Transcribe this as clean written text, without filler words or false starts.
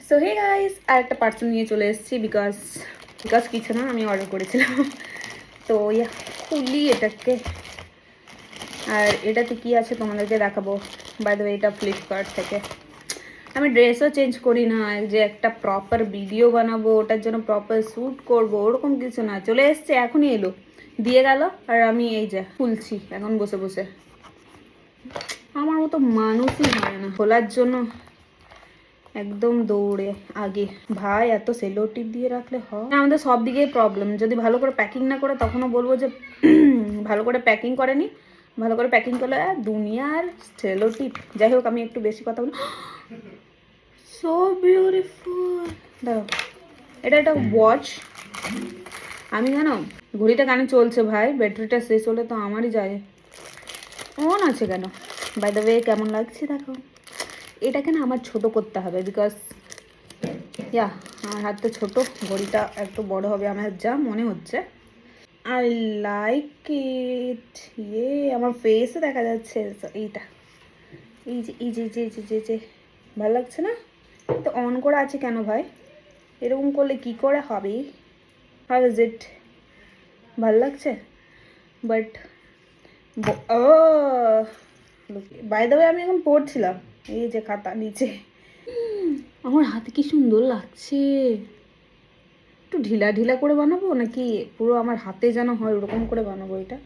So hey guys, আর একটা parcel নিয়ে চলে এসেছি বিকজ কিছু না, আমি অর্ডার করেছিলাম। তো ইয়া খুলি এটাকে, আর এটাতে কি আছে তোমাদেরকে দেখাবো। বাই দ্য ওয়ে, এটা ফ্লিপকার্ট থেকে। আমি ড্রেসও চেঞ্জ করি না, যে একটা প্রপার ভিডিও বানাবো, ওটার জন্য প্রপার শ্যুট করবো, ওরকম কিছু না। চলে এসছে, এখনই এলো, দিয়ে গেল, আর আমি এই যে খুলছি এখন বসে বসে। আমার মতো মানুষই হয় না খোলার জন্য, একদম দৌড়ে আগে। ভাই এত সেলো টিপ দিয়ে রাখলে হয়? আমাদের সব দিকেই প্রবলেম। যদি ভালো করে প্যাকিং না করে তখনও বলবো যে ভালো করে প্যাকিং করেনি। ভালো করে প্যাকিং করলে দুনিয়ার সেলো টিপ। যাই হোক, আমি একটু বেশি কথা বলি। So beautiful. দেখো, এটা একটা ওয়াচ। আমি জানো, ঘড়িটা কেন চলছে ভাই? ব্যাটারিটা শেষ হলে তো আমারই যায়। অন আছে কেন? বাই দ্য ওয়ে, কেমন লাগছে দেখো। এটাকে না আমার ছোট করতে হবে, বিকজ ইয়া আমার হাত তো ছোটো, ঘড়িটা একটু বড় হবে আমার যা মনে হচ্ছে। I like it. ইয়ে আমার ফেসে দেখা যাচ্ছে এইটা, এই যে এই যে যে যে যে যে ভালো লাগছে না? তো অন করা আছে কেন ভাই? এরকম করলে কি করে হবে? How is it? ভালো লাগছে but oh by the way, আমি এখন পড়ছিলাম এই যে খাতা নিচে। আমার হাতে কি সুন্দর লাগছে। একটু ঢিলা ঢিলা করে বানাবো নাকি পুরো আমার হাতে যেন হয় ওরকম করে বানাবো এটা?